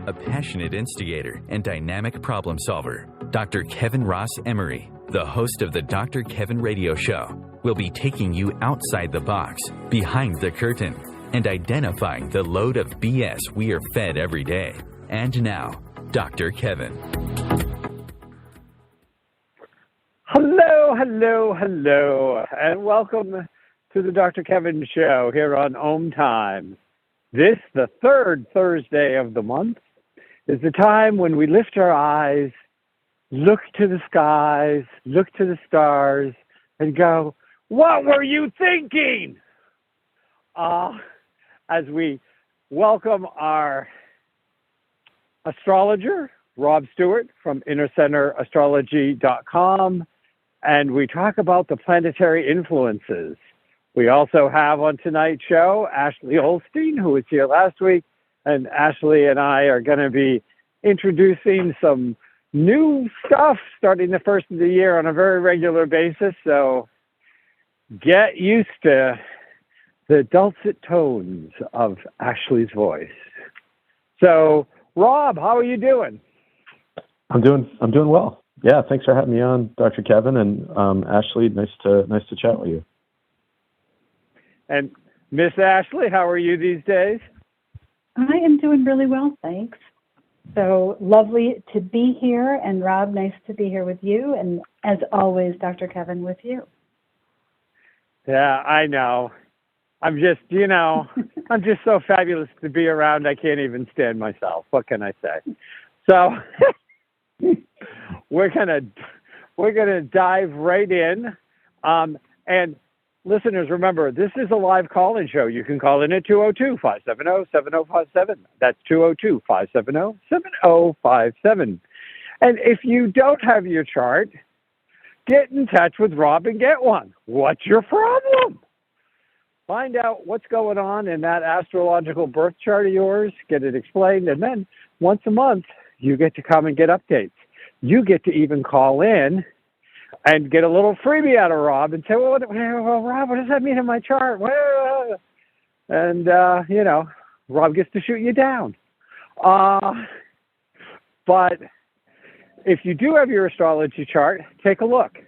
a passionate instigator and dynamic problem solver. Dr. Kevin Ross Emery, the host of the Dr. Kevin Radio Show, will be taking you outside the box, behind the curtain, and identifying the load of BS we are fed every day. And now, Dr. Kevin. Hello, hello, hello, and welcome to the Dr. Kevin Show here on Om Time. This, the third Thursday of the month, is the time when we lift our eyes, look to the skies, look to the stars, and go, what were you thinking? As we welcome our astrologer, Rob Stewart from InnerCenterAstrology.com, and we talk about the planetary influences. We also have on tonight's show Ashley Olstein, who was here last week, and Ashley and I are going to be introducing some new stuff starting the first of the year on a very regular basis, so get used to the dulcet tones of Ashley's voice. So, Rob, how are you doing? I'm doing well. Yeah, thanks for having me on, Dr. Kevin, and Ashley. Nice to chat with you. And Miss Ashley, how are you these days? I am doing really well, thanks. So lovely to be here, and Rob, nice to be here with you, and as always, Dr. Kevin, with you. Yeah, I know. I'm just so fabulous to be around, I can't even stand myself. What can I say? So we're gonna dive right in. And listeners, remember, this is a live call-in show. You can call in at 202-570-7057. That's 202-570-7057. And if you don't have your chart, get in touch with Rob and get one. What's your problem? Find out what's going on in that astrological birth chart of yours, get it explained, and then once a month, you get to come and get updates. You get to even call in and get a little freebie out of Rob and say, well, Rob, what does that mean in my chart? Well, and, Rob gets to shoot you down. But if you do have your astrology chart, take a look.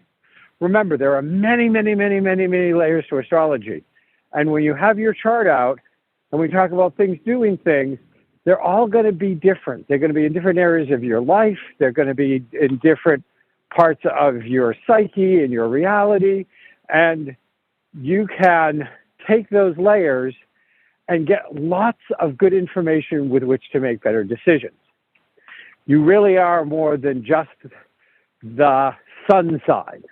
Remember, there are many, many, many, many, many layers to astrology. And when you have your chart out and we talk about things doing things, they're all going to be different. They're going to be in different areas of your life. They're going to be in different parts of your psyche and your reality. And you can take those layers and get lots of good information with which to make better decisions. You really are more than just the sun sign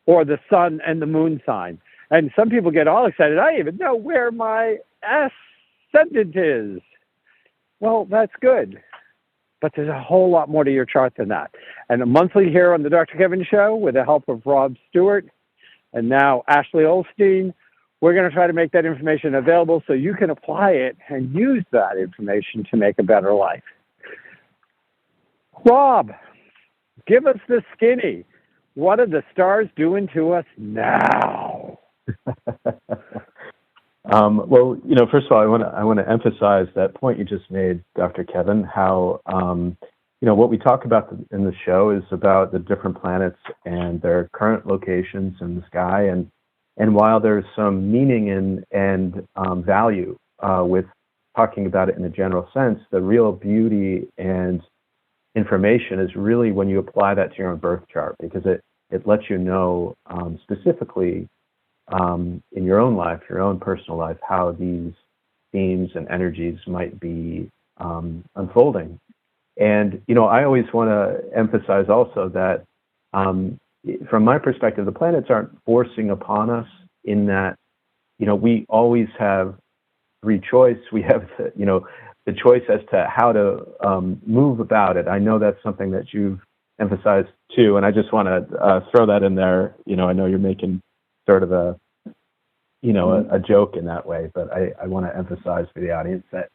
or the sun and the moon sign. And some people get all excited. I even know where my ascendant is. Well, that's good. But there's a whole lot more to your chart than that. And monthly here on the Dr. Kevin Show, with the help of Rob Stewart and now Ashley Olstein, we're going to try to make that information available so you can apply it and use that information to make a better life. Rob, give us the skinny. What are the stars doing to us now? Well, first of all, I want to emphasize that point you just made, Dr. Kevin, how, what we talk about in the show is about the different planets and their current locations in the sky. And while there's some meaning and value with talking about it in a general sense, the real beauty and information is really when you apply that to your own birth chart, because it lets you know specifically in your own life, your own personal life, how these themes and energies might be unfolding. And, I always want to emphasize also that from my perspective, the planets aren't forcing upon us in that, we always have free choice. We have, the choice as to how to move about it. I know that's something that you've emphasized too, and I just want to throw that in there. I know you're making sort of a joke in that way, but I want to emphasize for the audience that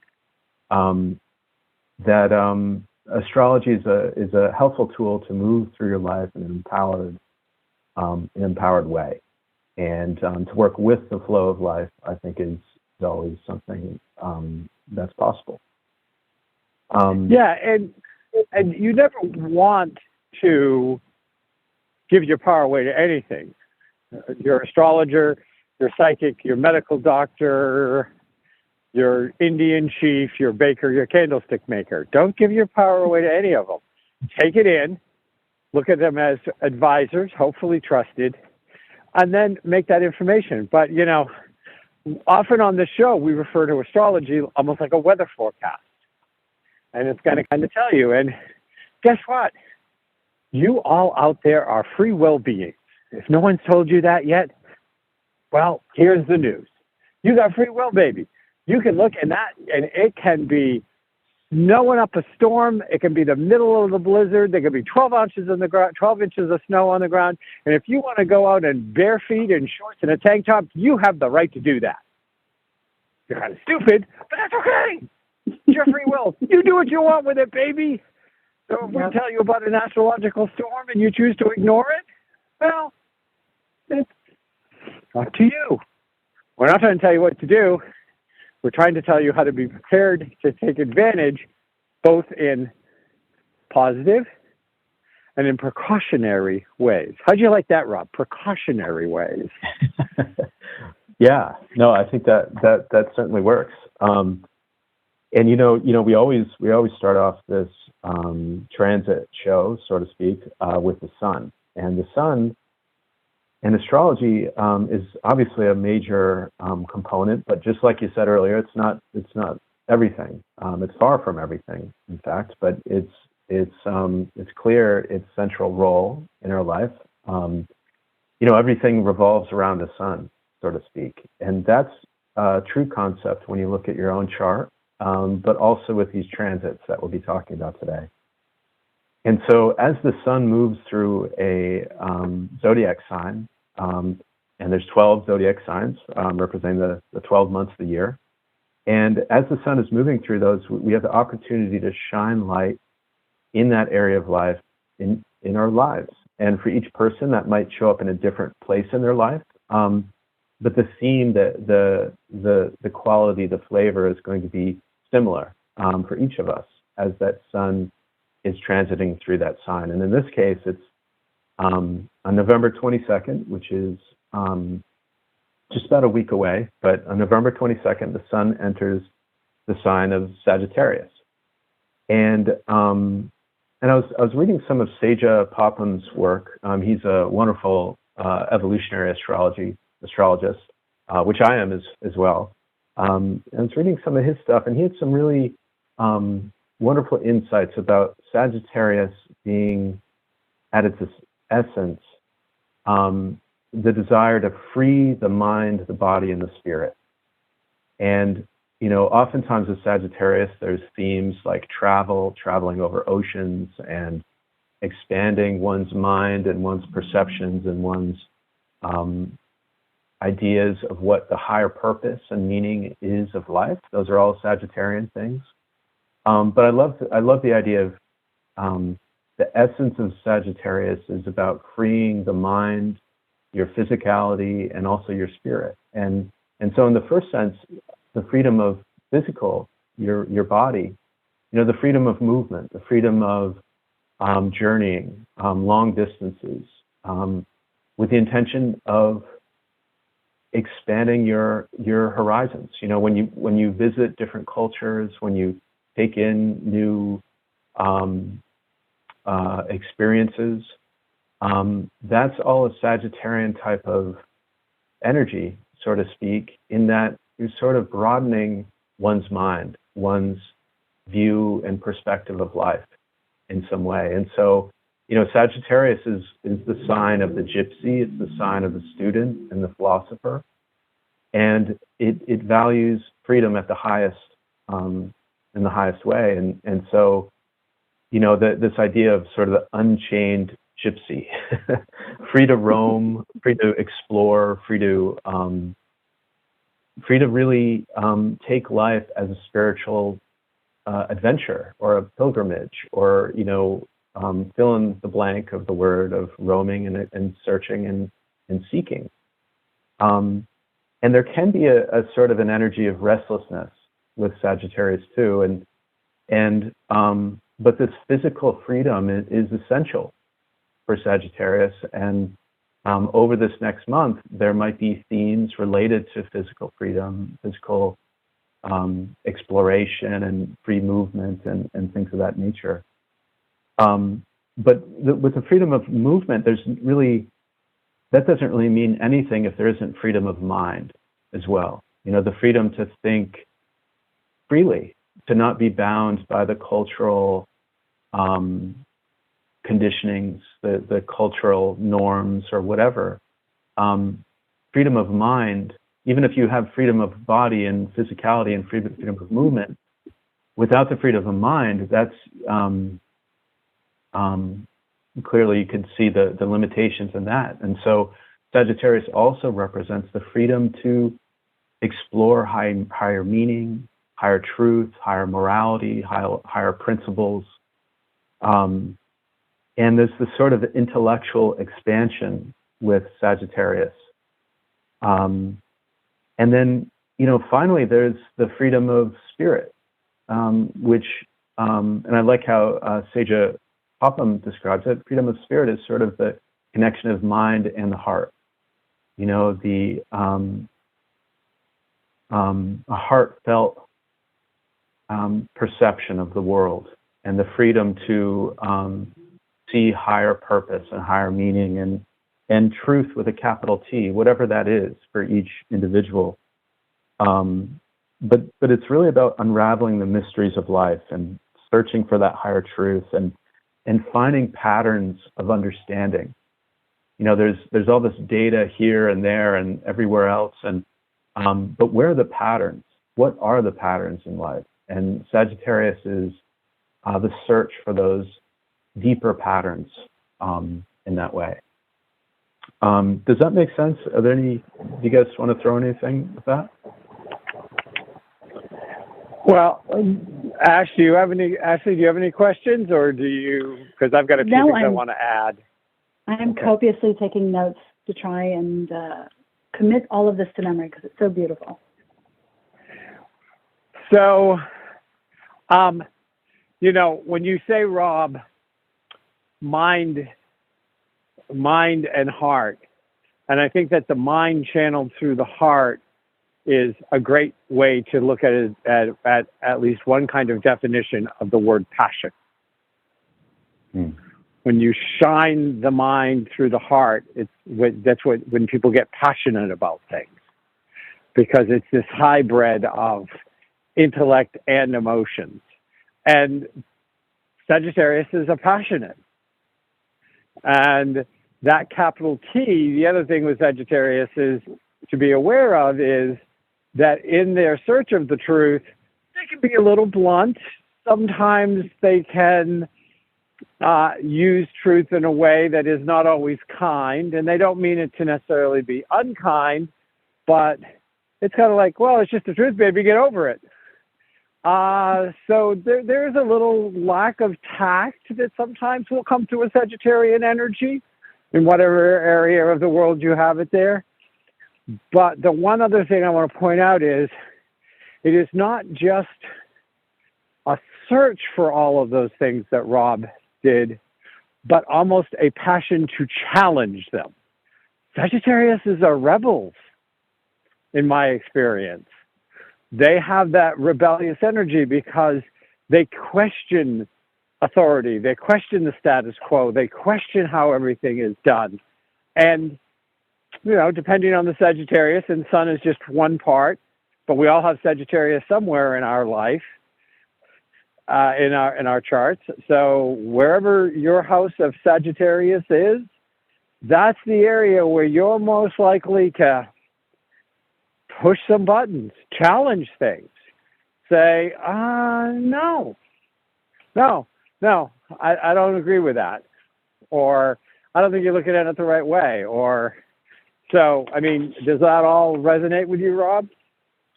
astrology is a helpful tool to move through your life in an empowered way, and to work with the flow of life, I think is always something that's possible. Yeah, and you never want to give your power away to anything. Your astrologer, your psychic, your medical doctor, your Indian chief, your baker, your candlestick maker. Don't give your power away to any of them. Take it in, look at them as advisors, hopefully trusted, and then make that information. But, you know, often on this show, we refer to astrology almost like a weather forecast. And it's going to kind of tell you. And guess what? You all out there are free will beings. If no one's told you that yet, well, here's the news. You got free will, baby. You can look at that, and it can be snowing up a storm. It can be the middle of the blizzard. There can be 12 inches on the ground, 12 inches of snow on the ground. And if you want to go out in bare feet and shorts and a tank top, you have the right to do that. You're kind of stupid, but that's okay. It's your free will. You do what you want with it, baby. So if we tell you about an astrological storm and you choose to ignore it, well, it's up to you. We're not trying to tell you what to do. We're trying to tell you how to be prepared to take advantage, both in positive and in precautionary ways. How'd you like that, Rob? Precautionary ways. Yeah, no, I think that certainly works. And you know, we always start off this transit show, so to speak, with the sun, and the sun. And astrology is obviously a major component, but just like you said earlier, it's not everything. It's far from everything, in fact, but it's clear its central role in our life. You know, everything revolves around the sun, so to speak, and that's a true concept when you look at your own chart, but also with these transits that we'll be talking about today. And so as the sun moves through a zodiac sign, and there's 12 zodiac signs representing the 12 months of the year. And as the sun is moving through those, we have the opportunity to shine light in that area of life in our lives. And for each person, that might show up in a different place in their life. But the theme, the quality, the flavor is going to be similar for each of us as that sun is transiting through that sign. And in this case, it's on November 22nd, which is just about a week away. But on November 22nd, the sun enters the sign of Sagittarius. And I was reading some of Seja Popham's work. He's a wonderful evolutionary astrologist, which I am as well. And I was reading some of his stuff, and he had some really wonderful insights about Sagittarius being, at its essence, the desire to free the mind, the body, and the spirit. And, you know, oftentimes with Sagittarius, there's themes like traveling over oceans, and expanding one's mind and one's perceptions and one's ideas of what the higher purpose and meaning is of life. Those are all Sagittarian things. But I love the idea of the essence of Sagittarius is about freeing the mind, your physicality, and also your spirit. And so in the first sense, the freedom of physical, your body, you know, the freedom of movement, the freedom of journeying long distances, with the intention of expanding your horizons. You know, when you visit different cultures, when you take in new experiences, that's all a Sagittarian type of energy, so to speak, in that you're sort of broadening one's mind, one's view and perspective of life in some way. And so, you know, Sagittarius is the sign of the gypsy, it's the sign of the student and the philosopher, and it values freedom at the highest, in the highest way. And so, you know, this idea of sort of the unchained gypsy, free to roam, free to explore, free to really take life as a spiritual adventure or a pilgrimage, or, you know, fill in the blank of the word of roaming and searching and seeking. And there can be a sort of an energy of restlessness with Sagittarius too. And And but this physical freedom is essential for Sagittarius. And over this next month, there might be themes related to physical freedom, physical exploration and free movement and things of that nature. But with the freedom of movement, that doesn't really mean anything if there isn't freedom of mind as well. The freedom to think freely, to not be bound by the cultural conditionings, the cultural norms or whatever. Freedom of mind, even if you have freedom of body and physicality and freedom of movement, without the freedom of mind, that's clearly you could see the limitations in that. And so Sagittarius also represents the freedom to explore higher meaning, higher truth, higher morality, higher principles. And there's this sort of intellectual expansion with Sagittarius. And then, finally, there's the freedom of spirit, which, and I like how Seja Popham describes it. Freedom of spirit is sort of the connection of mind and the heart. A heartfelt perception of the world and the freedom to see higher purpose and higher meaning and truth with a capital T, whatever that is for each individual. But it's really about unraveling the mysteries of life and searching for that higher truth and finding patterns of understanding. There's all this data here and there and everywhere else, but where are the patterns? What are the patterns in life? And Sagittarius is the search for those deeper patterns in that way. Does that make sense? Do you guys want to throw anything with that? Well, Ash, do you have any questions, or do you? Because I've got a few things I want to add. I'm copiously taking notes to try and commit all of this to memory because it's so beautiful. So, when you say, Rob, mind and heart, and I think that the mind channeled through the heart is a great way to look at it at least one kind of definition of the word passion. When you shine the mind through the heart, that's when people get passionate about things, because it's this hybrid of intellect and emotions. And Sagittarius is a passionate. And that capital T, the other thing with Sagittarius is to be aware of is that in their search of the truth, they can be a little blunt. Sometimes they can use truth in a way that is not always kind, and they don't mean it to necessarily be unkind, but it's kind of like, well, it's just the truth, baby, get over it. So there's a little lack of tact that sometimes will come to a Sagittarian energy in whatever area of the world you have it there. But the one other thing I want to point out is it is not just a search for all of those things that Rob did, but almost a passion to challenge them. Sagittarius are rebels, in my experience. They have that rebellious energy because they question authority, they question the status quo, they question how everything is done. And depending on the Sagittarius, and Sun is just one part, but we all have Sagittarius somewhere in our life, in our charts. So wherever your house of Sagittarius is, that's the area where you're most likely to push some buttons, challenge things, say, no, I don't agree with that, or I don't think you're looking at it the right way, or. So, does that all resonate with you, Rob?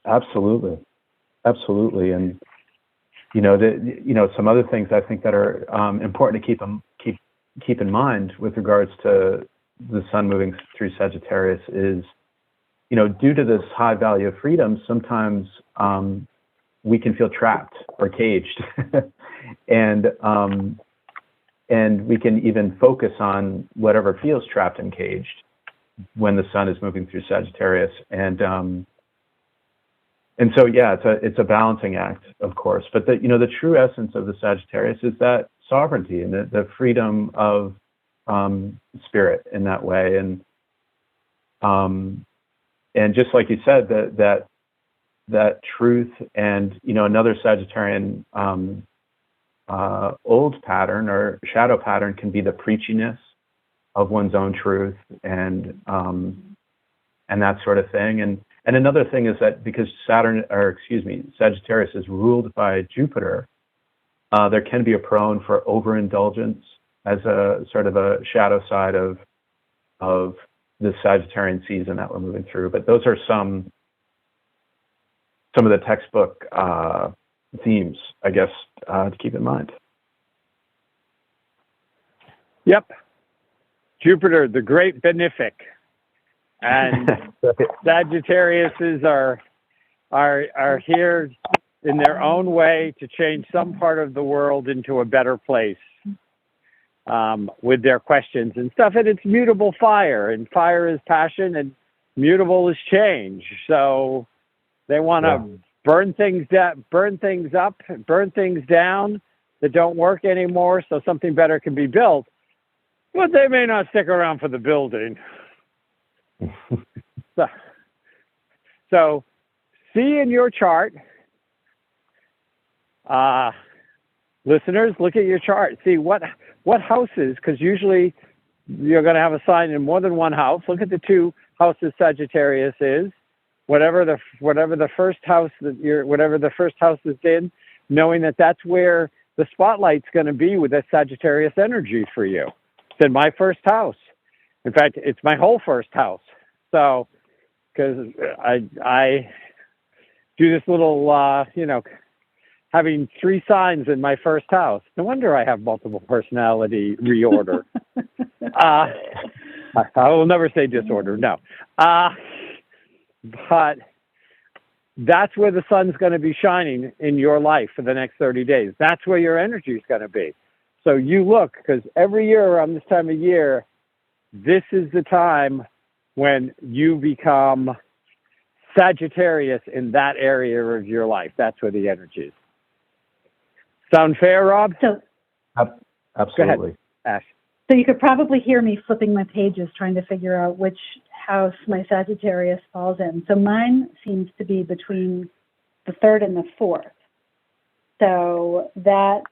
Absolutely. And, some other things I think that are important to keep in mind with regards to the sun moving through Sagittarius is, due to this high value of freedom, sometimes, we can feel trapped or caged, and we can even focus on whatever feels trapped and caged when the sun is moving through Sagittarius, and so yeah, it's a balancing act, of course. But the true essence of the Sagittarius is that sovereignty and the freedom of spirit in that way, and just like you said, that truth, and another Sagittarian old pattern or shadow pattern can be the preachiness of one's own truth, and that sort of thing. And another thing is that because Sagittarius is ruled by Jupiter, there can be a prone for overindulgence as a sort of a shadow side of the Sagittarian season that we're moving through. But those are some of the textbook themes, I guess, to keep in mind. Yep. Jupiter, the great benefic. And Sagittariuses are here in their own way to change some part of the world into a better place, with their questions and stuff. And it's mutable fire, and fire is passion, and mutable is change. So they want to burn things up, burn things down that don't work anymore, so something better can be built. But they may not stick around for the building. So see in your chart, listeners, look at your chart. See what houses, because usually you're going to have a sign in more than one house. Look at the two houses Sagittarius is. Whatever the first house is in, knowing that that's where the spotlight's going to be with that Sagittarius energy for you. It's in my first house. In fact, it's my whole first house. So, because I do this little, having 3 signs in my first house. No wonder I have multiple personality reorder. I will never say disorder, no. But that's where the sun's going to be shining in your life for the next 30 days. That's where your energy is going to be. So you look, because every year around this time of year, this is the time when you become Sagittarius in that area of your life. That's where the energy is. Sound fair, Rob? So, absolutely. Go ahead, Ash. So you could probably hear me flipping my pages trying to figure out which house my Sagittarius falls in. So mine seems to be between the 3rd and the 4th. So that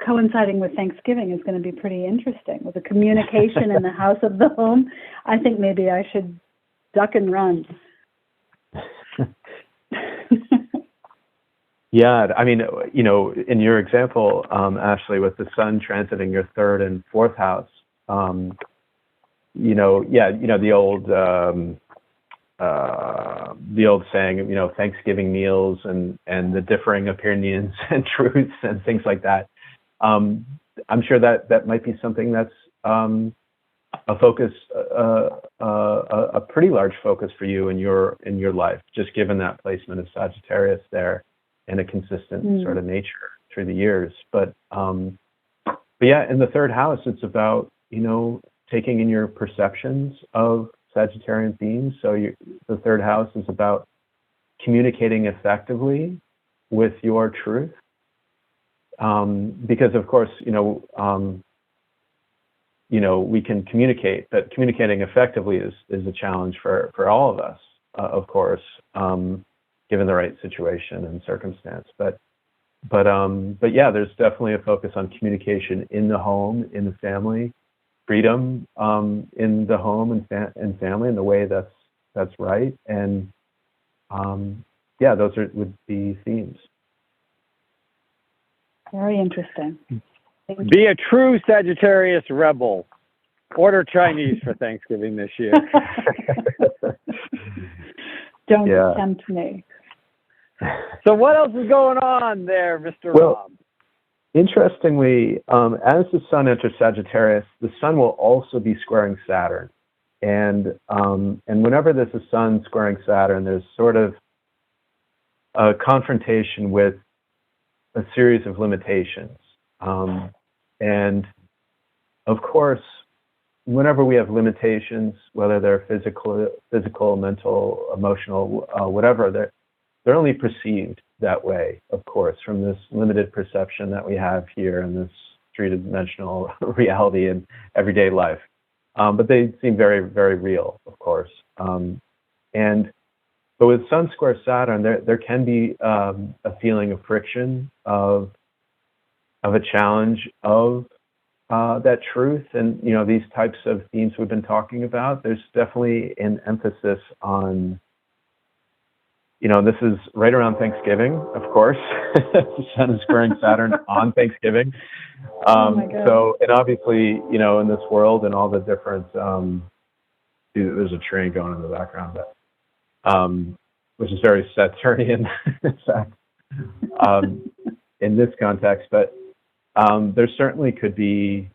coinciding with Thanksgiving is going to be pretty interesting. With the communication in the house of the home, I think maybe I should duck and run. Yeah, I mean, in your example, Ashley, with the sun transiting your 3rd and 4th house, the old saying, Thanksgiving meals and the differing opinions and truths and things like that. I'm sure that might be something that's a focus, a pretty large focus for you in your life, just given that placement of Sagittarius there and a consistent sort of nature through the years. But yeah, in the 3rd house, it's about taking in your perceptions of Sagittarian themes. So the 3rd house is about communicating effectively with your truth, because of course we can communicate, but communicating effectively is a challenge for all of us, of course, given the right situation and circumstance. But yeah, there's definitely a focus on communication in the home, in the family, freedom in the home and family in the way that's right. And yeah, those would be themes. Very interesting. Be a true Sagittarius rebel. Order Chinese for Thanksgiving this year. Don't tempt me. So what else is going on there, Mr. Rob? Interestingly, as the sun enters Sagittarius, the sun will also be squaring Saturn. And whenever there's a sun squaring Saturn, there's sort of a confrontation with a series of limitations. And of course, whenever we have limitations, whether they're physical, mental, emotional, whatever, they're only perceived that way, of course, from this limited perception that we have here in this three-dimensional reality in everyday life. But they seem very, very real, of course. But with Sun square Saturn, there can be a feeling of friction, of a challenge, of that truth, and these types of themes we've been talking about. There's definitely an emphasis on, this is right around Thanksgiving, of course. Sun is squaring Saturn on Thanksgiving. Oh my God. So, and obviously, in this world and all the different, there's a train going in the background, but, which is very Saturnian, in fact, in this context. But there certainly could be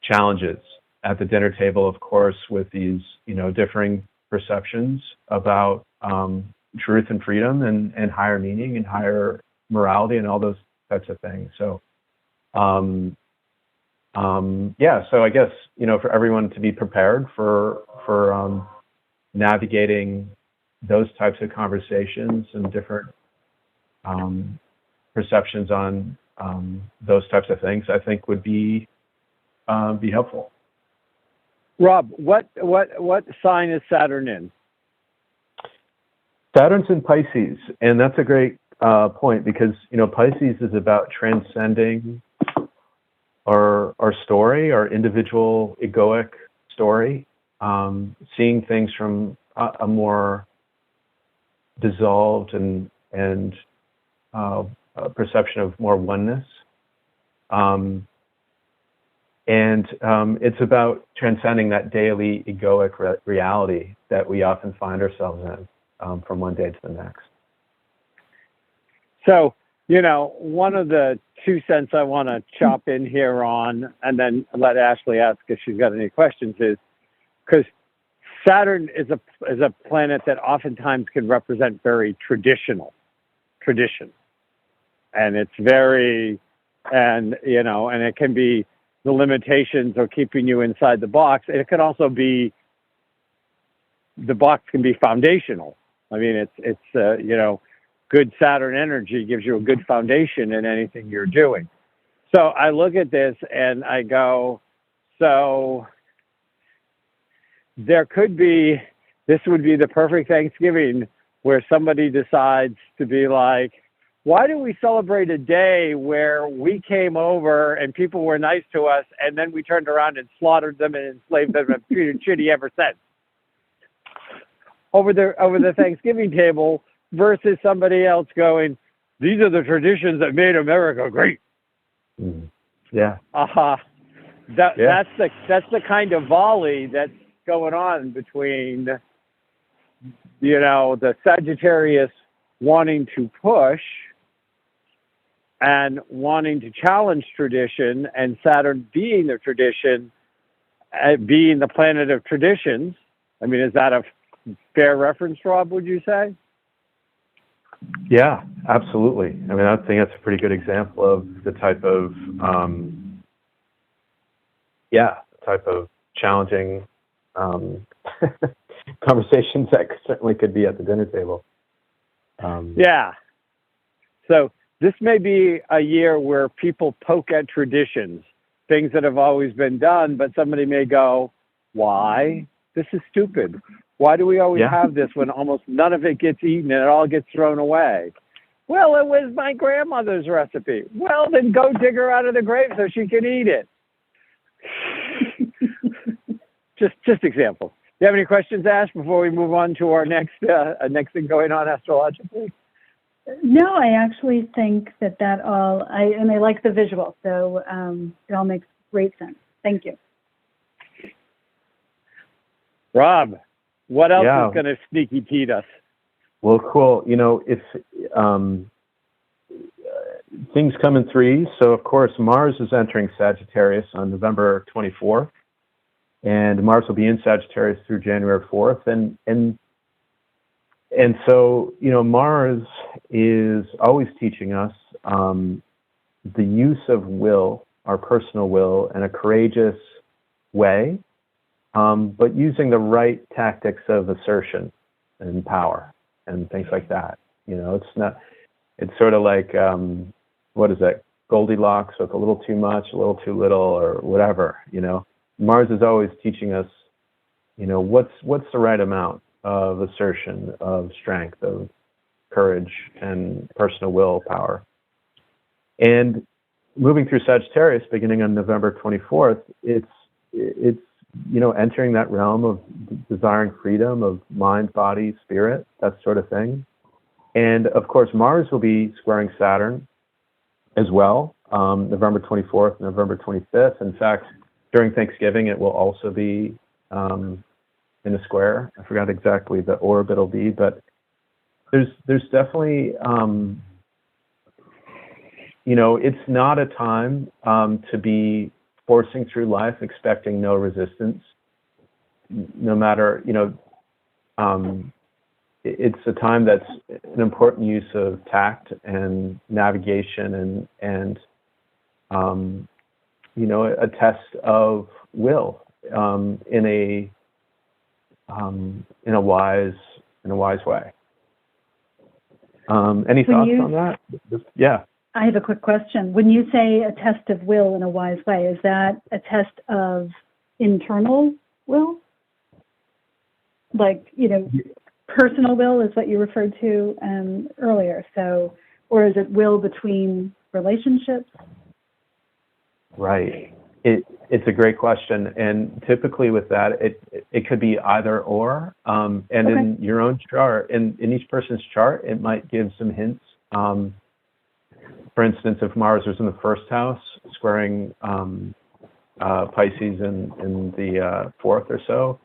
challenges at the dinner table, of course, with these, differing perceptions about truth and freedom and higher meaning and higher morality and all those types of things. So, so I guess, for everyone to be prepared for navigating those types of conversations and different perceptions on those types of things, I think would be helpful. Rob, what sign is Saturn in? Saturn's in Pisces, and that's a great point because Pisces is about transcending our story, our individual egoic story, seeing things from a more dissolved and a perception of more oneness. It's about transcending that daily egoic reality that we often find ourselves in from one day to the next. So, one of the 2 cents I want to chop in here on, and then let Ashley ask if she's got any questions, is because Saturn is a planet that oftentimes can represent very tradition, and it's very, and it can be the limitations of keeping you inside the box. It can also be, the box can be foundational. I mean, it's good Saturn energy gives you a good foundation in anything you're doing. So I look at this and I go, so there could be, this would be the perfect Thanksgiving where somebody decides to be like, why do we celebrate a day where we came over and people were nice to us and then we turned around and slaughtered them and enslaved them and treated shitty ever since? Over the Thanksgiving table versus somebody else going, these are the traditions that made America great. Mm. Yeah. That's the kind of volley that's going on between, the Sagittarius wanting to push and wanting to challenge tradition, and Saturn being the tradition, being the planet of traditions. I mean, is that a fair reference, Rob, would you say? Yeah, absolutely. I mean, I think that's a pretty good example of the type of, challenging conversations that certainly could be at the dinner table. So this may be a year where people poke at traditions, things that have always been done, but somebody may go, why? This is stupid. Why do we always have this when almost none of it gets eaten and it all gets thrown away? Well, it was my grandmother's recipe. Well, then go dig her out of the grave so she can eat it. Just example. Do you have any questions, Ash, before we move on to our next thing going on astrologically? No, I actually think that all, I like the visual, so it all makes great sense. Thank you. Rob, what else is going to sneaky Pete us? Well, cool. If things come in threes, so of course Mars is entering Sagittarius on November 24th, and Mars will be in Sagittarius through January 4th, and And so, Mars is always teaching us the use of will, our personal will, in a courageous way, but using the right tactics of assertion and power and things like that. It's sort of like, what is that, Goldilocks, with a little too much, a little too little, or whatever, Mars is always teaching us, what's the right amount of assertion, of strength, of courage, and personal willpower. And moving through Sagittarius, beginning on November 24th, it's entering that realm of desiring freedom of mind, body, spirit, that sort of thing. And of course, Mars will be squaring Saturn as well, November 24th, November 25th. In fact, during Thanksgiving, it will also be in a square. I forgot exactly the orb it'll be, but there's definitely, it's not a time to be forcing through life, expecting no resistance, no matter, it's a time that's an important use of tact and navigation and a test of will in a wise way. Any thoughts on that? Yeah. I have a quick question. When you say a test of will in a wise way, is that a test of internal will? Like, personal will is what you referred to earlier. So, or is it will between relationships? Right. It's a great question, and typically with that, it could be either or. And okay. In your own chart, in each person's chart, it might give some hints. For instance, if Mars was in the first house, squaring Pisces in the fourth or so,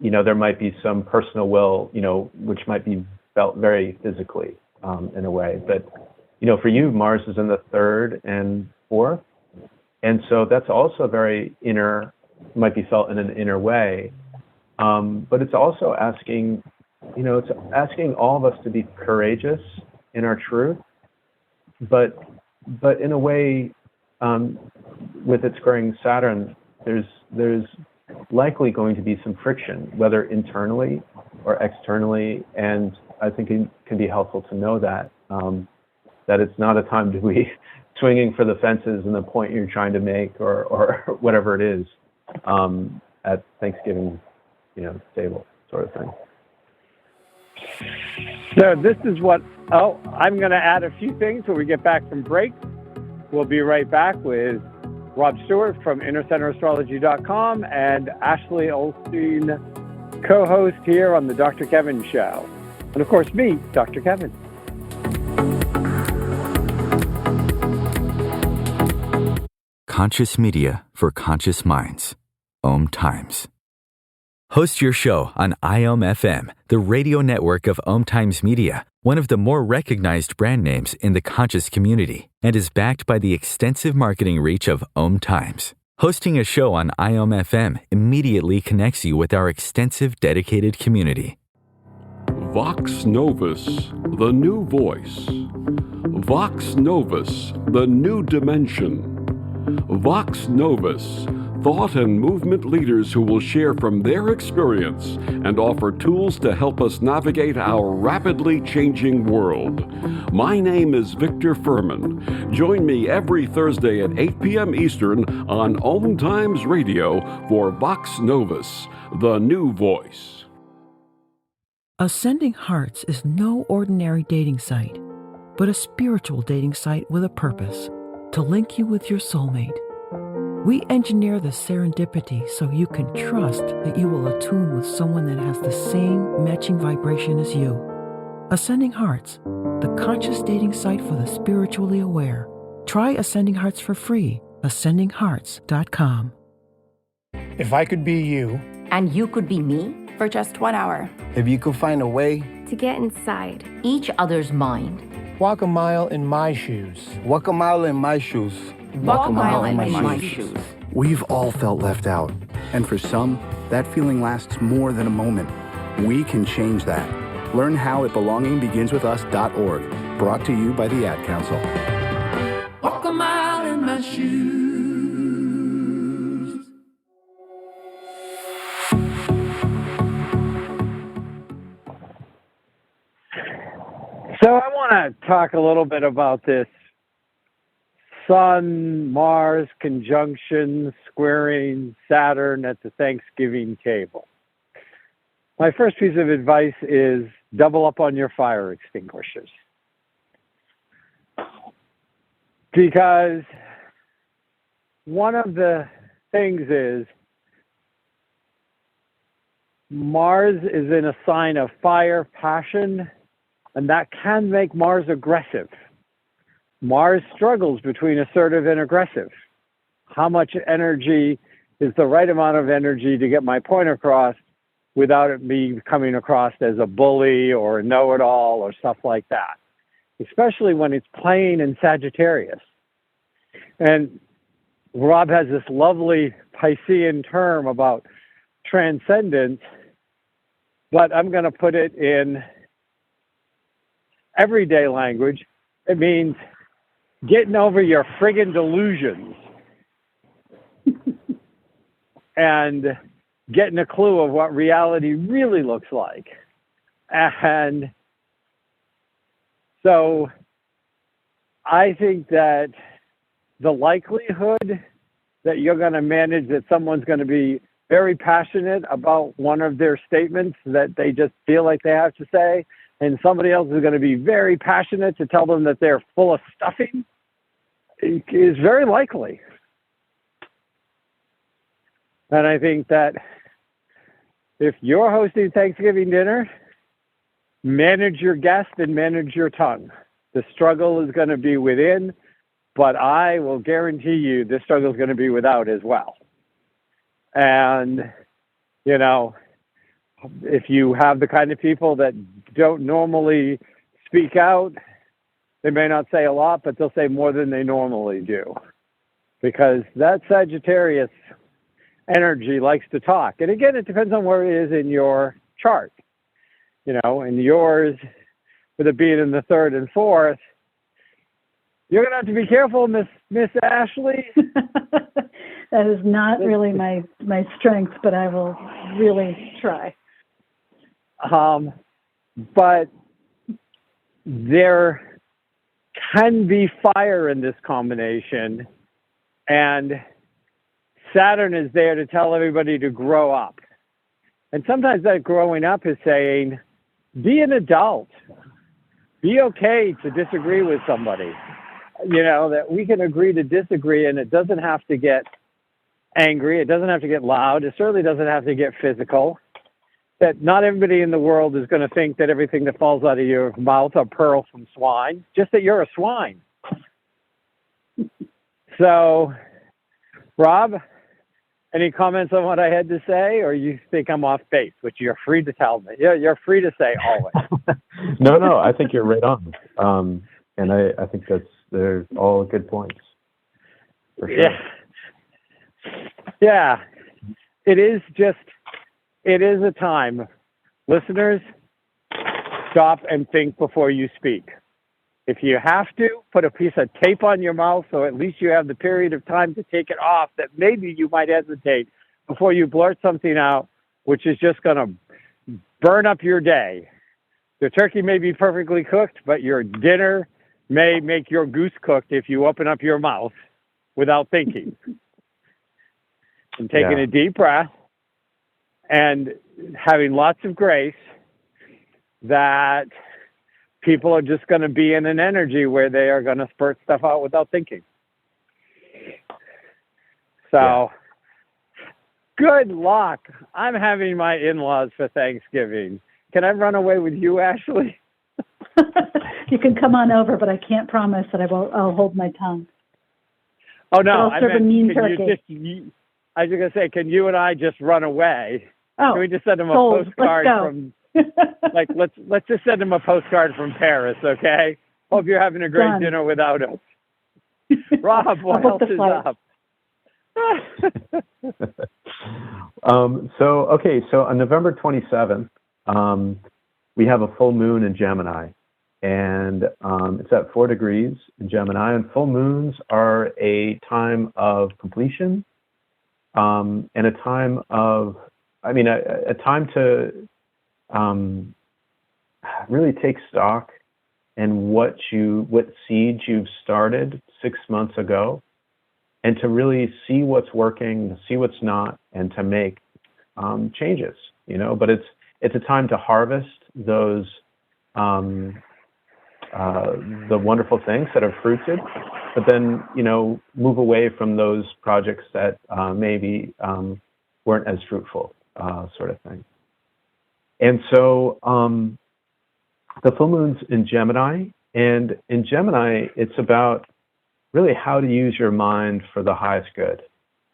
there might be some personal will, which might be felt very physically in a way. But, for you, Mars is in the third and fourth. And so that's also very inner, might be felt in an inner way. But it's also asking, it's asking all of us to be courageous in our truth. But in a way, with it squaring Saturn, there's likely going to be some friction, whether internally or externally. And I think it can be helpful to know that it's not a time to be swinging for the fences and the point you're trying to make or whatever it is at Thanksgiving, table sort of thing. So this is I'm going to add a few things when we get back from break. We'll be right back with Rob Stewart from InnerCenterAstrology.com and Ashley Olstein, co-host here on the Dr. Kevin Show. And of course, me, Dr. Kevin. Conscious media for conscious minds. Om Times. Host your show on IOM FM, the radio network of Om Times Media, one of the more recognized brand names in the conscious community, and is backed by the extensive marketing reach of Om Times. Hosting a show on IOM FM immediately connects you with our extensive dedicated community. Vox Novus, the new voice. Vox Novus, the new dimension. Vox Novus, thought and movement leaders who will share from their experience and offer tools to help us navigate our rapidly changing world. My name is Victor Furman. Join me every Thursday at 8 p.m. Eastern on Om Times Radio for Vox Novus, the new voice. Ascending Hearts is no ordinary dating site, but a spiritual dating site with a purpose, to link you with your soulmate. We engineer the serendipity so you can trust that you will attune with someone that has the same matching vibration as you. Ascending Hearts, the conscious dating site for the spiritually aware. Try Ascending Hearts for free. AscendingHearts.com. If I could be you, and you could be me for just 1 hour. If you could find a way to get inside each other's mind. Walk a mile in my shoes. Walk a mile in my shoes. Walk a mile in my shoes. We've all felt left out. And for some, that feeling lasts more than a moment. We can change that. Learn how at belongingbeginswithus.org. Brought to you by the Ad Council. Walk a mile in my shoes. So I want to talk a little bit about this Sun-Mars conjunction squaring Saturn at the Thanksgiving table. My first piece of advice is double up on your fire extinguishers. Because one of the things is Mars is in a sign of fire, passion, and that can make Mars aggressive. Mars struggles between assertive and aggressive. How much energy is the right amount of energy to get my point across without it me coming across as a bully or a know-it-all or stuff like that, especially when it's playing in Sagittarius. And Rob has this lovely Piscean term about transcendence, but I'm going to put it in everyday language. It means getting over your friggin' delusions and getting a clue of what reality really looks like. And so I think that the likelihood that you're going to manage that someone's going to be very passionate about one of their statements that they just feel like they have to say, and somebody else is going to be very passionate to tell them that they're full of stuffing, is very likely. And I think that if you're hosting Thanksgiving dinner, manage your guest and manage your tongue. The struggle is going to be within, but I will guarantee you this struggle is going to be without as well. And, you know, if you have the kind of people that don't normally speak out, they may not say a lot, but they'll say more than they normally do. Because that Sagittarius energy likes to talk. And again, it depends on where it is in your chart. You know, in yours, with it being in the third and fourth, you're going to have to be careful, Miss Ashley. That is not really my strength, but I will really try. But there can be fire in this combination, and Saturn is there to tell everybody to grow up. And sometimes that growing up is saying, be an adult. Be okay to disagree with somebody. You know, that we can agree to disagree, and it doesn't have to get angry. It doesn't have to get loud. It certainly doesn't have to get physical. That not everybody in the world is going to think that everything that falls out of your mouth are pearls from swine, just that you're a swine. So, Rob, any comments on what I had to say, or you think I'm off base, which you're free to tell me. Yeah, you're free to say always. No, I think you're right on. And I think they're all good points. For sure. Yeah. It is a time. Listeners, stop and think before you speak. If you have to, put a piece of tape on your mouth so at least you have the period of time to take it off that maybe you might hesitate before you blurt something out, which is just going to burn up your day. The turkey may be perfectly cooked, but your dinner may make your goose cooked if you open up your mouth without thinking. And taking a deep breath and having lots of grace that people are just going to be in an energy where they are going to spurt stuff out without thinking. So, good luck. I'm having my in-laws for Thanksgiving. Can I run away with you, Ashley? You can come on over, but I can't promise that I'll hold my tongue. Oh, no. I meant, a mean turkey. I was going to say, can you and I just run away? Oh, can we just send them a postcard from... let's just send them a postcard from Paris, okay? Hope you're having a great dinner without us. Rob, what else is up? So on November 27th, we have a full moon in Gemini, and it's at 4 degrees in Gemini, and full moons are a time of completion, and a time of, a time to really take stock and what seeds you've started 6 months ago, and to really see what's working, see what's not, and to make changes. But it's a time to harvest those the wonderful things that have fruited, but then move away from those projects that maybe weren't as fruitful, sort of thing. And so the full moon's in Gemini, and in Gemini, it's about really how to use your mind for the highest good.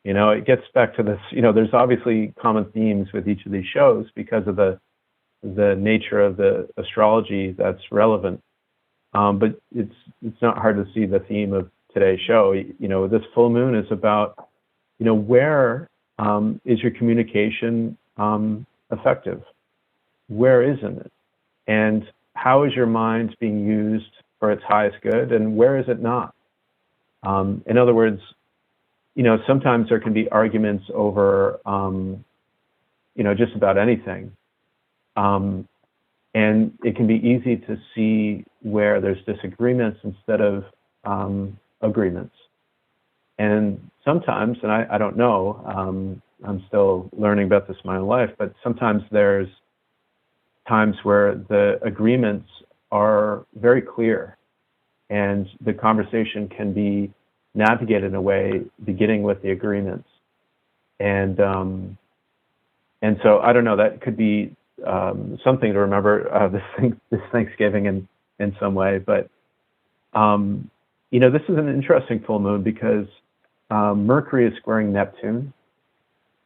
It gets back to this, there's obviously common themes with each of these shows because of the nature of the astrology that's relevant. But it's not hard to see the theme of today's show. This full moon is about, where is your communication effective? Where isn't it? And how is your mind being used for its highest good, and where is it not? In other words, sometimes there can be arguments over, just about anything. And it can be easy to see where there's disagreements instead of agreements. And sometimes, and I don't know, I'm still learning about this in my own life, but sometimes there's times where the agreements are very clear and the conversation can be navigated in a way beginning with the agreements. And so I don't know, that could be something to remember this Thanksgiving in some way. But this is an interesting full moon because Mercury is squaring Neptune,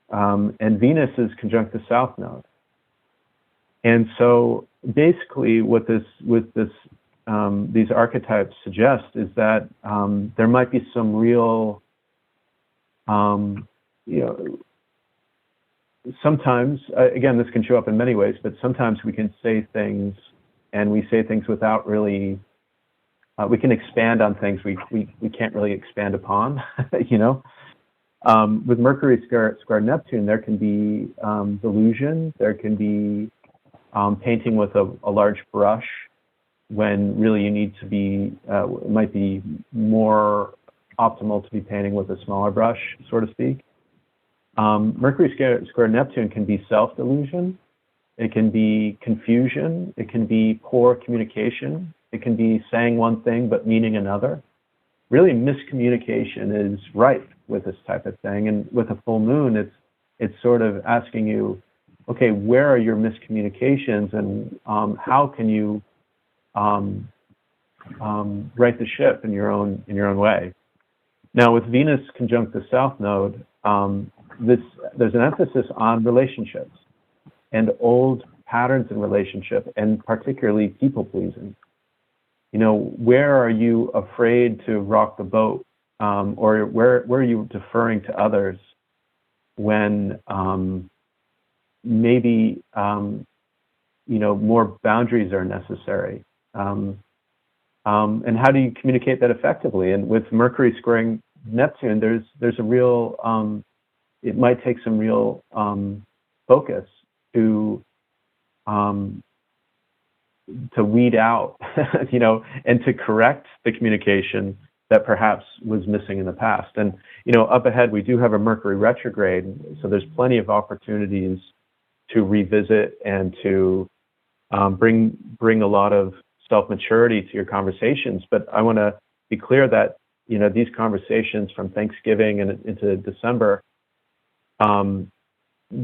and Venus is conjunct the South Node. And so basically what these archetypes suggest is that there might be some real, sometimes, again, this can show up in many ways, but sometimes we can say things, and we say things without really, we can expand on things we can't really expand upon, With Mercury square Neptune, there can be delusion, there can be painting with a large brush, when really you need to be, it might be more optimal to be painting with a smaller brush, so to speak. Mercury square Neptune can be self-delusion, it can be confusion, it can be poor communication, it can be saying one thing but meaning another. Really, miscommunication is rife with this type of thing, and with a full moon, it's sort of asking you, okay, where are your miscommunications, and how can you right the ship in your own way? Now, with Venus conjunct the South Node, there's an emphasis on relationships and old patterns in relationship, and particularly people pleasing. Where are you afraid to rock the boat, or where are you deferring to others when maybe more boundaries are necessary? And how do you communicate that effectively? And with Mercury squaring Neptune, there's a real, it might take some real focus to weed out, and to correct the communication that perhaps was missing in the past. And, up ahead, we do have a Mercury retrograde, so there's plenty of opportunities to revisit and to bring a lot of self-maturity to your conversations. But I want to be clear that, these conversations from Thanksgiving and into December,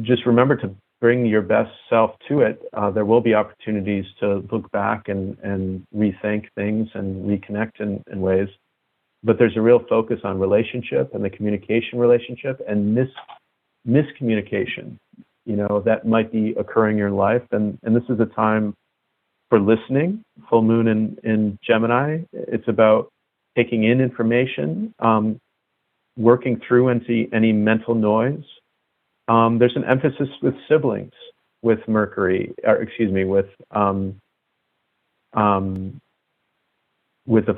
just remember to bring your best self to it. There will be opportunities to look back and rethink things and reconnect in ways. But there's a real focus on relationship and the communication relationship and miscommunication, that might be occurring in your life. And this is a time for listening. Full moon in Gemini. It's about taking in information, working through any mental noise. There's an emphasis with siblings. with Mercury, or excuse me, with the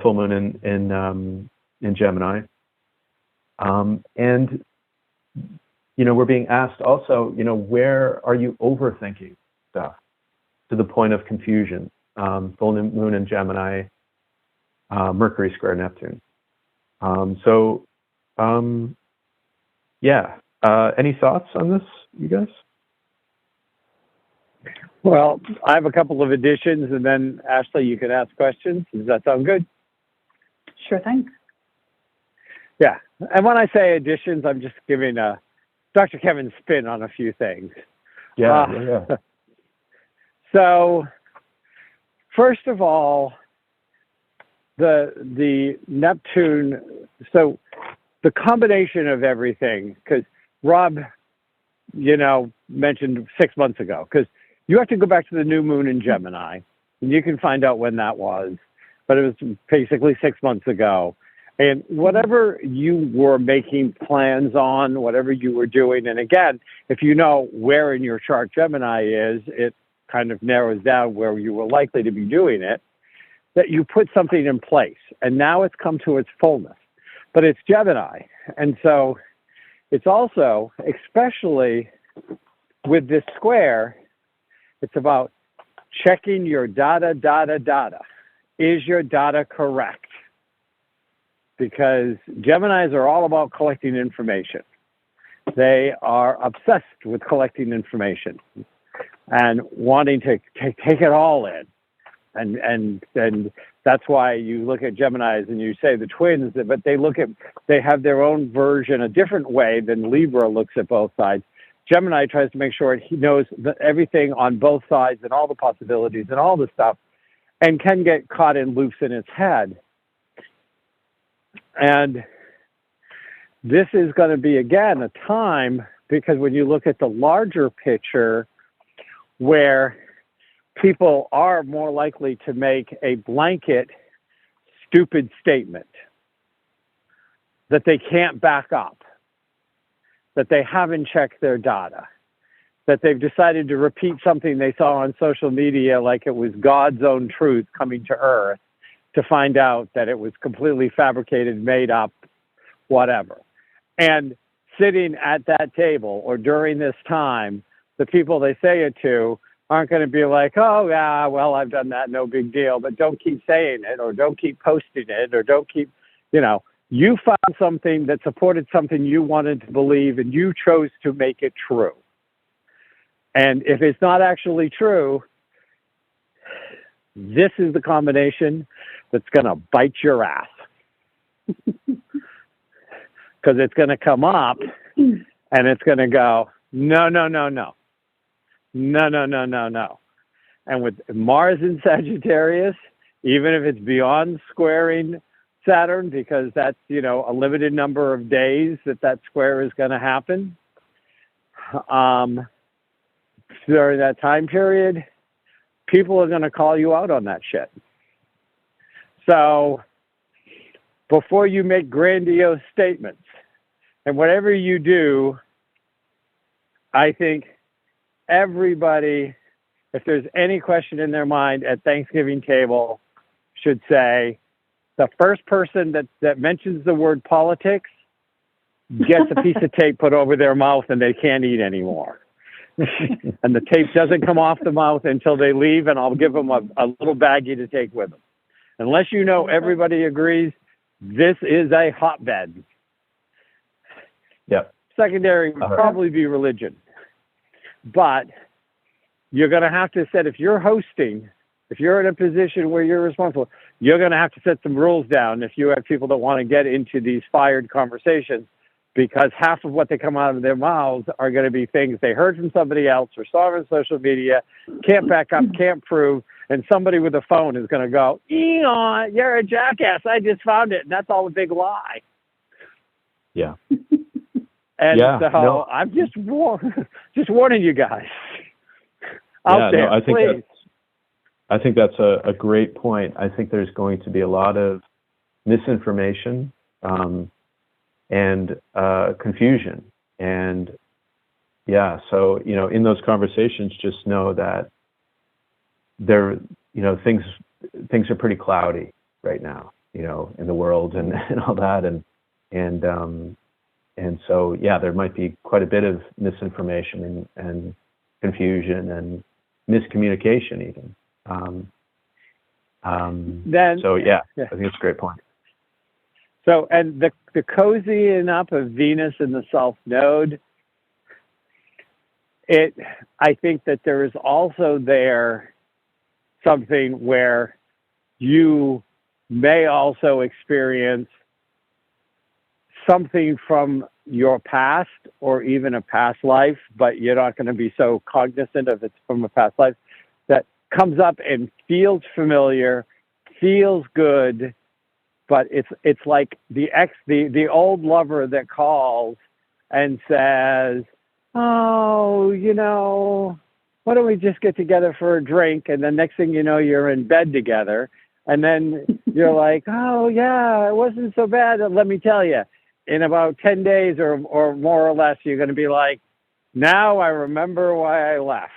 full moon in Gemini, and we're being asked also, where are you overthinking stuff to the point of confusion? Full moon in Gemini, Mercury square Neptune. Any thoughts on this, you guys? Well, I have a couple of additions, and then Ashley, you can ask questions. Does that sound good? Sure thing. Yeah. And when I say additions, I'm just giving Dr. Kevin's spin on a few things. Yeah. So, first of all, the Neptune, so the combination of everything, because Rob, mentioned 6 months ago, because you have to go back to the new moon in Gemini, and you can find out when that was, but it was basically 6 months ago. And whatever you were making plans on, whatever you were doing, and again, if you know where in your chart Gemini is, it kind of narrows down where you were likely to be doing it, that you put something in place. And now it's come to its fullness. But it's Gemini. And so it's also, especially with this square, it's about checking your data. Is your data correct? Because Geminis are all about collecting information. They are obsessed with collecting information and wanting to take it all in. And that's why you look at Geminis and you say the twins, but they have their own version, a different way than Libra looks at both sides. Gemini tries to make sure he knows everything on both sides and all the possibilities and all the stuff, and can get caught in loops in its head. And this is going to be, again, a time, because when you look at the larger picture, where people are more likely to make a blanket, stupid statement that they can't back up, that they haven't checked their data, that they've decided to repeat something they saw on social media like it was God's own truth coming to earth, to find out that it was completely fabricated, made up, whatever. And sitting at that table or during this time, the people they say it to aren't going to be like, oh, yeah, well, I've done that, no big deal, but don't keep saying it, or don't keep posting it, or don't keep, you found something that supported something you wanted to believe, and you chose to make it true. And if it's not actually true, this is the combination that's going to bite your ass. Because it's going to come up and it's going to go, no. And with Mars in Sagittarius, even if it's beyond squaring Saturn, because that's, a limited number of days that square is going to happen, during that time period, people are going to call you out on that shit. So before you make grandiose statements, and whatever you do, I think everybody, if there's any question in their mind at Thanksgiving table, should say, the first person that mentions the word politics gets a piece of tape put over their mouth and they can't eat anymore. And the tape doesn't come off the mouth until they leave, and I'll give them a little baggie to take with them. Unless everybody agrees, this is a hotbed. Yep. Secondary would probably be religion. But you're going to have to set, if you're hosting, if you're in a position where you're responsible, you're going to have to set some rules down if you have people that want to get into these fired conversations, because half of what they come out of their mouths are going to be things they heard from somebody else or saw on social media, can't back up, can't prove, and somebody with a phone is going to go, you're a jackass, I just found it, and that's all a big lie. Yeah. And I'm just warning you guys out there, please. I think that's a great point. I think there's going to be a lot of misinformation and confusion. And Yeah. So, in those conversations, just know that things are pretty cloudy right now, in the world and all that. And so, yeah, there might be quite a bit of misinformation and confusion and miscommunication even. So, yeah, I think it's a great point. So, and the cozying up of Venus in the South Node, I think that there is also there something where you may also experience something from your past or even a past life, but you're not going to be so cognizant of it's from a past life, that comes up and feels familiar, feels good, but it's like the old lover that calls and says, "Oh, why don't we just get together for a drink?" And the next thing you know, you're in bed together. And then you're like, "Oh, yeah, it wasn't so bad. Let me tell you, in about 10 days or more or less, you're going to be like, now I remember why I left."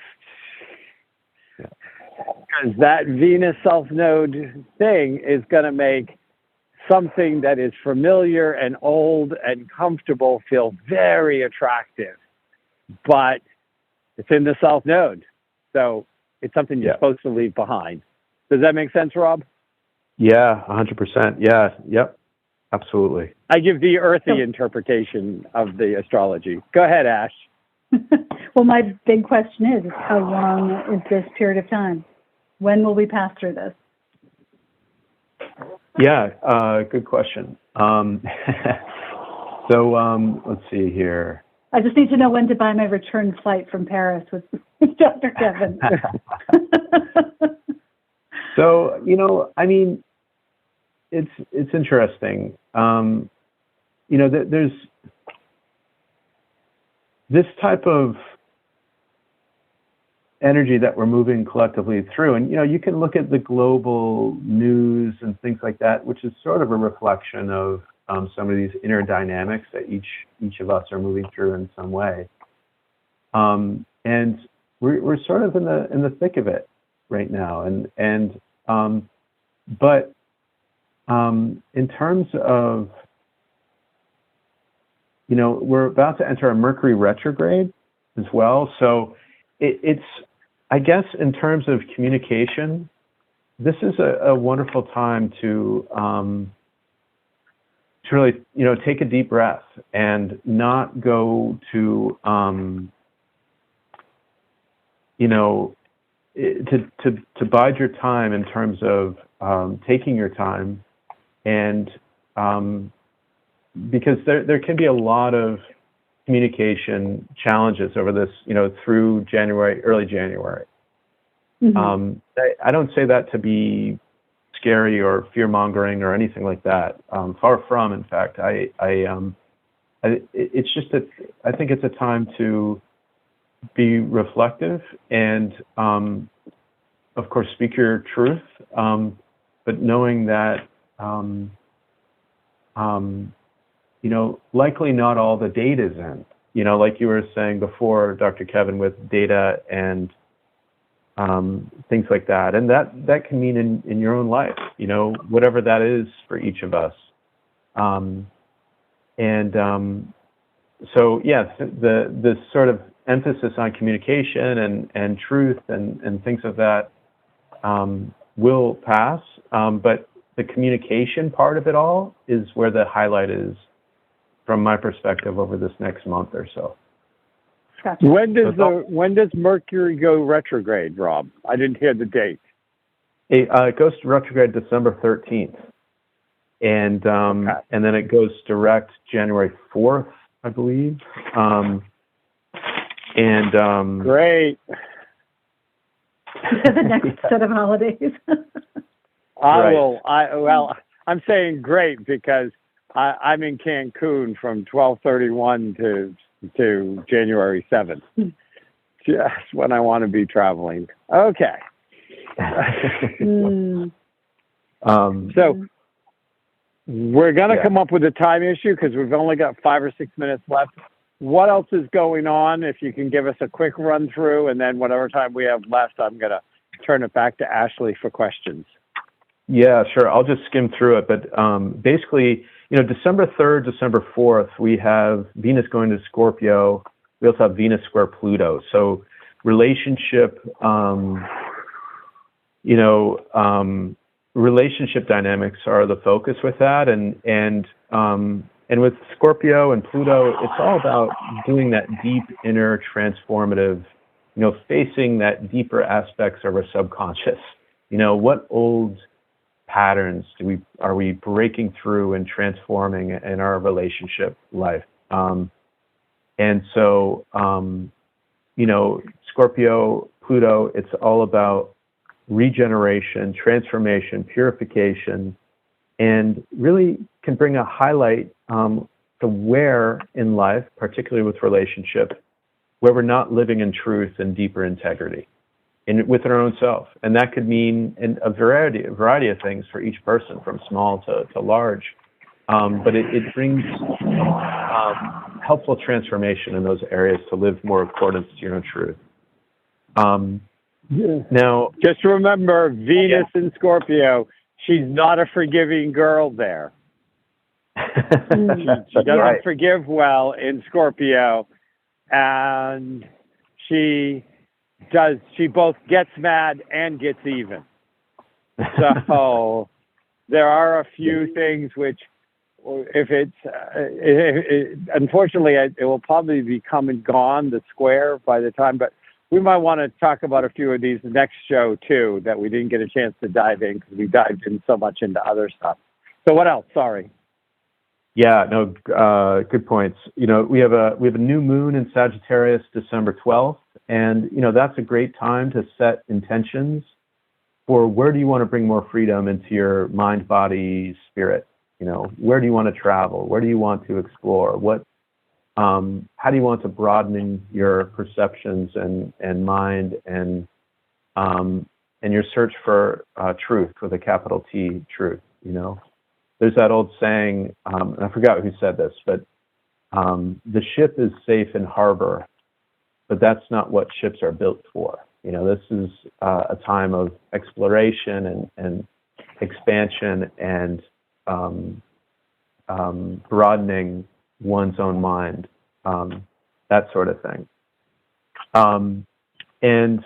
Because that Venus South Node thing is going to make something that is familiar and old and comfortable feel very attractive. But it's in the South Node. So it's something you're supposed to leave behind. Does that make sense, Rob? Yeah, 100%. Yeah, yep, absolutely. I give the earthy interpretation of the astrology. Go ahead, Ash. Well, my big question is how long is this period of time? When will we pass through this? Yeah, good question. So let's see here. I just need to know when to buy my return flight from Paris with Dr. Kevin. So, it's interesting. There's this type of energy that we're moving collectively through. And, you can look at the global news and things like that, which is sort of a reflection of some of these inner dynamics that each of us are moving through in some way. And we're sort of in the thick of it right now. But in terms of, we're about to enter a Mercury retrograde as well. So it's, I guess, in terms of communication, this is a wonderful time to really, take a deep breath and not go to, to bide your time in terms of taking your time, and because there can be a lot of communication challenges over this, through early January. Mm-hmm. I don't say that to be scary or fear-mongering or anything like that. Far from, in fact. It's just that I think it's a time to be reflective and, of course, speak your truth, but knowing that, likely not all the data is in. Like you were saying before, Dr. Kevin, with data and things like that. And that can mean in your own life, whatever that is for each of us. So, yes, the sort of emphasis on communication and truth and things of that will pass. But the communication part of it all is where the highlight is, from my perspective, over this next month or so. Gotcha. When does Mercury go retrograde, Rob? I didn't hear the date. It goes to retrograde December 13th, and then it goes direct January 4th, I believe. Great. The next set of holidays. I'm saying great because I'm in Cancun from 12/31 to January 7th. Just when I want to be traveling. Okay. So we're going to come up with a time issue because we've only got 5 or 6 minutes left. what else is going on? If you can give us a quick run through, and then whatever time we have left, I'm going to turn it back to Ashley for questions. Yeah, sure. I'll just skim through it. But basically, December 3rd, December 4th, we have Venus going to Scorpio. We also have Venus square Pluto. So relationship, relationship dynamics are the focus with that. And with Scorpio and Pluto, it's all about doing that deep inner transformative, facing that deeper aspects of our subconscious. What old patterns are we breaking through and transforming in our relationship life? And so, Scorpio, Pluto, it's all about regeneration, transformation, purification, and really can bring a highlight to where in life, particularly with relationship, where we're not living in truth and deeper integrity within our own self. And that could mean a variety of things for each person, from small to large. But it brings helpful transformation in those areas to live more accordance to your own truth. Now, just remember, Venus in Scorpio, she's not a forgiving girl there. She doesn't forgive well in Scorpio, and she both gets mad and gets even. So there are a few things which, if unfortunately, it will probably be come and gone, the square, by the time, but we might want to talk about a few of these next show too, that we didn't get a chance to dive in because we dived in so much into other stuff. So what else? Sorry. Yeah, no, good points. We have a new moon in Sagittarius, December 12th, and that's a great time to set intentions for where do you want to bring more freedom into your mind, body, spirit. Where do you want to travel? Where do you want to explore? How do you want to broaden your perceptions and mind and your search for truth with a capital T, truth? There's that old saying, and I forgot who said this, but the ship is safe in harbor, but that's not what ships are built for. This is a time of exploration and expansion and broadening one's own mind, that sort of thing. And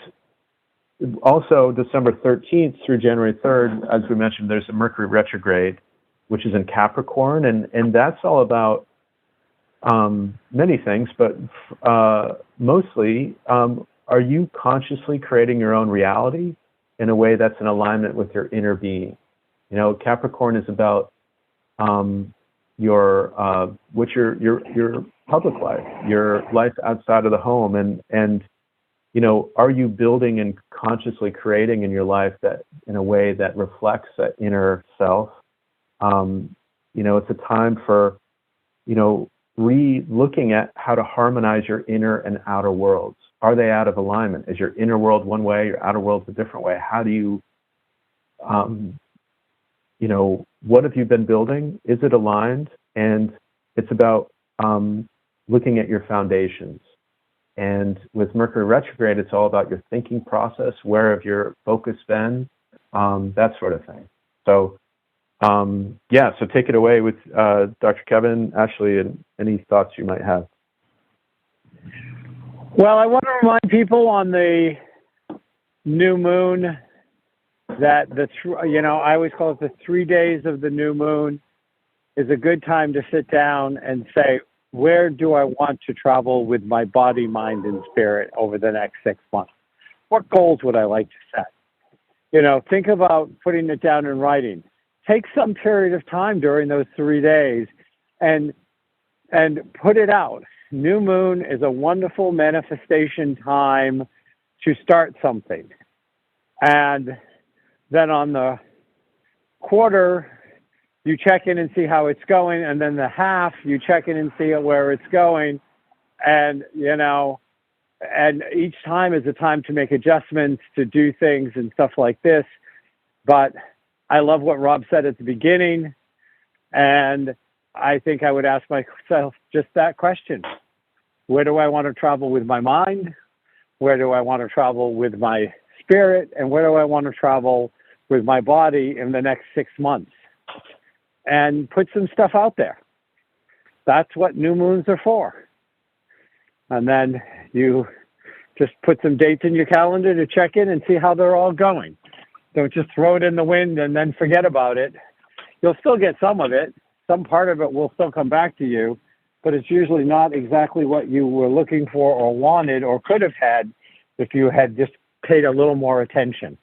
also December 13th through January 3rd, as we mentioned, there's a Mercury retrograde, which is in Capricorn, and that's all about many things, but mostly, are you consciously creating your own reality in a way that's in alignment with your inner being? Capricorn is about your public life, your life outside of the home, and are you building and consciously creating in your life that in a way that reflects that inner self? It's a time for re-looking at how to harmonize your inner and outer worlds. Are they out of alignment? Is your inner world one way, your outer world a different way? How do you what have you been building? Is it aligned? And it's about looking at your foundations. And with Mercury retrograde, it's all about your thinking process. Where have your focus been? That sort of thing. So, so take it away with Dr. Kevin, Ashley, and any thoughts you might have. Well, I want to remind people on the new moon that I always call it the 3 days of the new moon is a good time to sit down and say, where do I want to travel with my body, mind, and spirit over the next 6 months? What goals would I like to set? Think about putting it down in writing. Take some period of time during those 3 days and put it out. New moon is a wonderful manifestation time to start something. And then on the quarter, you check in and see how it's going. And then the half, you check in and see where it's going. And, and each time is a time to make adjustments, to do things and stuff like this. But I love what Rob said at the beginning. And I think I would ask myself just that question. Where do I want to travel with my mind? Where do I want to travel with my spirit? And where do I want to travel with my body in the next 6 months? And put some stuff out there. That's what new moons are for. And then you just put some dates in your calendar to check in and see how they're all going. Don't just throw it in the wind and then forget about it. You'll still get some of it. Some part of it will still come back to you, but it's usually not exactly what you were looking for or wanted or could have had if you had just paid a little more attention.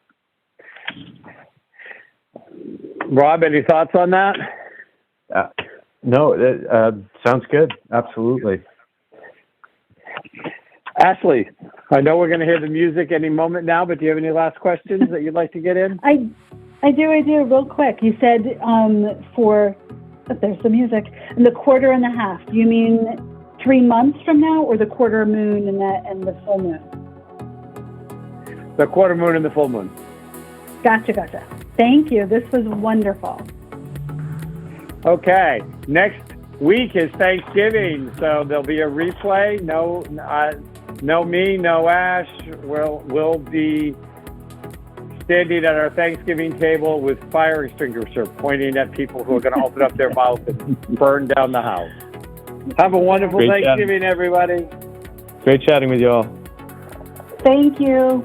Rob, any thoughts on that? No, sounds good. Absolutely. Ashley, I know we're going to hear the music any moment now, but do you have any last questions that you'd like to get in? I do, real quick. You said there's the music, and the quarter and a half. Do you mean 3 months from now, or the quarter moon and the full moon? The quarter moon and the full moon. Gotcha. Thank you. This was wonderful. Okay. Next week is Thanksgiving, so there'll be a replay. No me, no Ash. We'll be standing at our Thanksgiving table with fire extinguisher pointing at people who are going to open up their mouth and burn down the house. Have a wonderful Thanksgiving, everybody. Great chatting with you all. Thank you.